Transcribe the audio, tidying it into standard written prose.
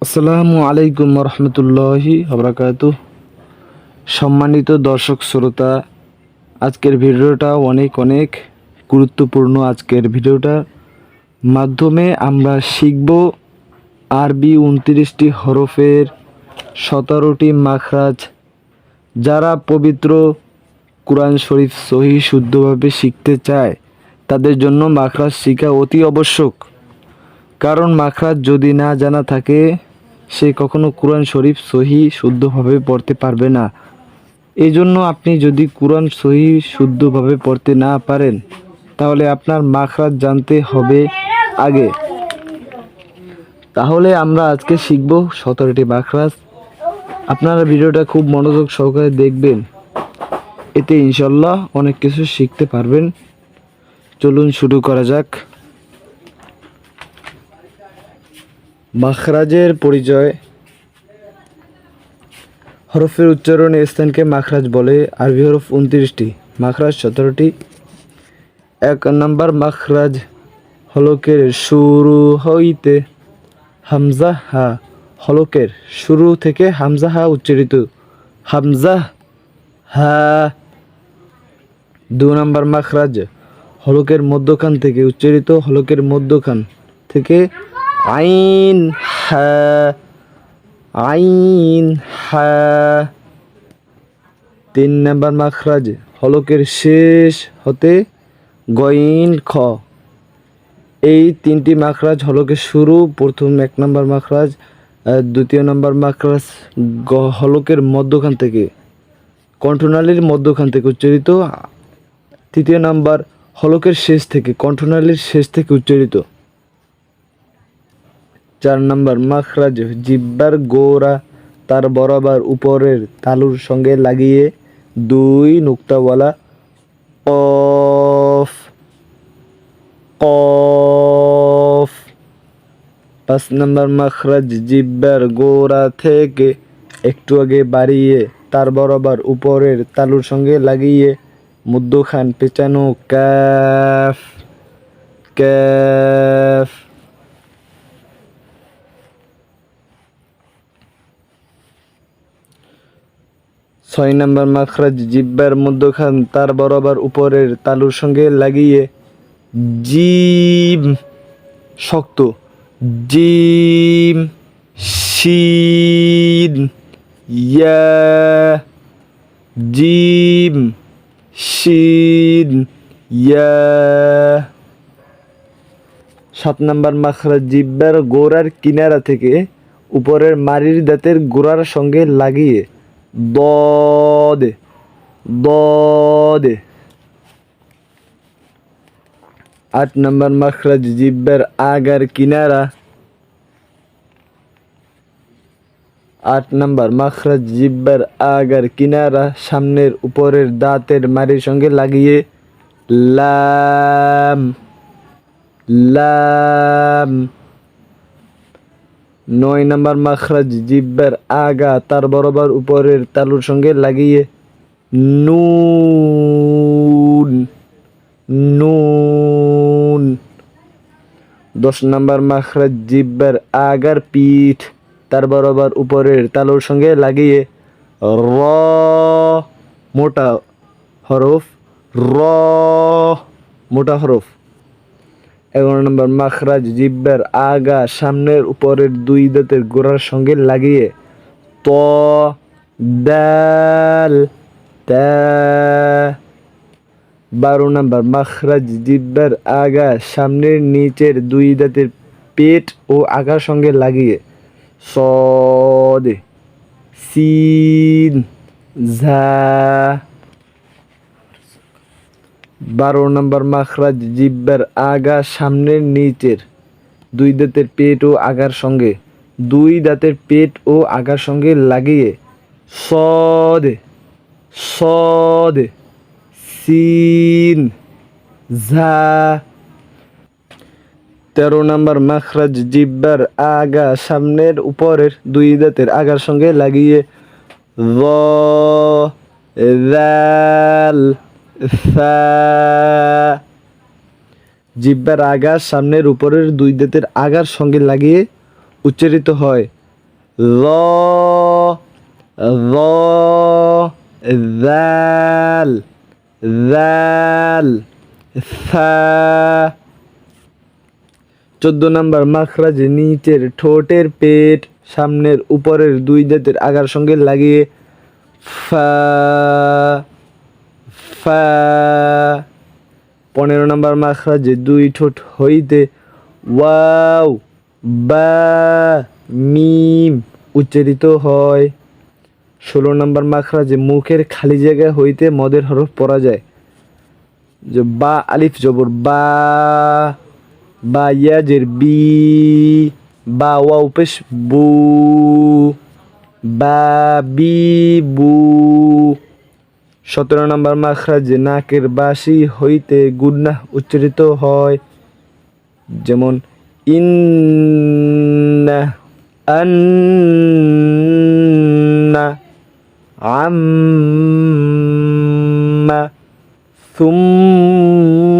আসসালামু আলাইকুম রহমতুল্লাহি ওবরাকাতুহ। সম্মানিত দর্শক শ্রোতা, আজকের ভিডিওটা অনেক অনেক গুরুত্বপূর্ণ। আজকের ভিডিওটার মাধ্যমে আমরা শিখব আরবি 29টি হরফের 17টি মাখরাজ। যারা পবিত্র কুরআন শরীফ সহি শুদ্ধভাবে শিখতে চায় তাদের জন্য মাখরাজ শিখা অতি আবশ্যক। কারণ মাখরাজ যদি না জানা থাকে সে কখনো কুরআন শরীফ সহি শুদ্ধভাবে পড়তে পারবে না। এই জন্য আপনি যদি কুরআন সহি শুদ্ধভাবে পড়তে না পারেন তাহলে আপনার মাখরাজ জানতে হবে আগে। তাহলে আমরা আজকে শিখব 17টি মাখরাজ। আপনারা ভিডিওটা খুব মনোযোগ সহকারে দেখবেন, এতে ইনশাল্লাহ অনেক কিছু শিখতে পারবেন। চলুন শুরু করা যাক। মাখরাজের পরিচয়। হরফের উচ্চারণে স্থানকে মাখরাজ বলে। আরবি হরফ 29টি, মাখরাজ 17টি। 1 নম্বর মাখরাজ, হলকের শুরু হইতে হামজা হা। হলকের শুরু থেকে হামজা হা উচ্চারিত, হামজা হা। 2 নম্বর মাখরাজ, হলকের মধ্যখান থেকে উচ্চারিত, হলকের মধ্যখান থেকে আইন হা, আইন হা। 3 নম্বর মাখরাজ, হলকের শেষ হতে গইন খ। এই 3টি মাখরাজ হলকের শুরু। প্রথম 1 নম্বর মাখরাজ, দ্বিতীয় নম্বর মাখরাজ হলকের মধ্যখান থেকে, কণ্ঠনালীর মধ্যখান থেকে উচ্চারিত। 3য় নাম্বার হলকের শেষ থেকে, কণ্ঠনালীর শেষ থেকে উচ্চারিত। 4 নম্বর মাখরাজ, জিহ্বার গোড়া তার বরাবর উপরের তালুর সঙ্গে লাগিয়ে 2 নুক্তাওয়ালা কফ, কফ। 5 নম্বর মাখরাজ, জিহ্বার গোড়া থেকে একটু আগে বাড়িয়ে তার বরাবর উপরের তালুর সঙ্গে লাগিয়ে মধ্যখান পেঁচানো কাফ, কাফ। 6 নম্বর মাখরাজ, জিহ্বার মধ্যখান তার বরাবর উপরের তালুর সঙ্গে লাগিয়ে জিম, শক্ত, জিম, শিন, ইয়া, জিম, শিন, ইয়া। 7 নম্বর মাখরাজ, জিহ্বার গোড়ার কিনারা থেকে উপরের মাড়ির দাঁতের গোড়ার সঙ্গে লাগিয়ে দদ, দদ। 8 নম্বর মাখরাজ, জিহ্বার আগার কিনারা, 8 নম্বর মাখরাজ, জিহ্বার আগার কিনারা সামনের উপরের দাঁতের মাড়ির সঙ্গে লাগিয়ে লাম, লাম। 9 নম্বর মাখরাজ, জিহ্বার আগা তার বরাবর উপরের তালুর সঙ্গে লাগিয়ে নুন, নুন। 10 নম্বর মাখরাজ, জিহ্বার আগার পিঠ তার বরাবর উপরের তালুর সঙ্গে লাগিয়ে র, মোটা হরফ, র, মোটা হরফ। 11 নম্বর মাখরাজ, জিহ্বার আগা সামনের উপরের 2 দাঁতের গোড়ার সঙ্গে লাগিয়ে ত, দাল, তা। 12 নম্বর মাখরাজ, জিহ্বার আগা সামনের নিচের 2 দাঁতের পেট ও আগার সঙ্গে লাগিয়ে সদ, সিন, ঝা। 12 নম্বর মাখরাজ, জিহ্বার আগা সামনের নিচের 2 দাঁতের পেট ও আগার সঙ্গে, 2 দাঁতের পেট ও আগার সঙ্গে লাগিয়ে সদ, সদ, সিন, ঝা। 13 নম্বর মাখরাজ, জিহ্বার আগা সামনের উপরের 2 দাঁতের আগার সঙ্গে লাগিয়ে য, জাল, সা। জিহ্বার আগা সামনের উপরের 2 দাঁতের আগার সঙ্গে লাগিয়ে উচ্চারিত হয় ল ল জাল জাল সা 14 নাম্বার মাখরাজ নিচের ঠোঁটের পেট সামনের উপরের দুই দাঁতের আগার সঙ্গে লাগিয়ে ফা ফা 15 নাম্বার মাখরাজ দুই ঠোঁট হইতে ওয়াও বা মিম উচ্চারিত হয়। 16 নাম্বার মাখরাজে মুখের খালি জায়গা হইতে মদের হরফ পড়া যায়, যে বা আলিফ জবর বা, বা ইয়াজের বি, বা ওয়াও পেশ বু, বা বি বু। 17 নাম্বার মাখরাজে নাকের বাসি হইতে গুন্নাহ উচ্চারিত হয়, যেমন ইন্না আন্না আম্মা সুম্মা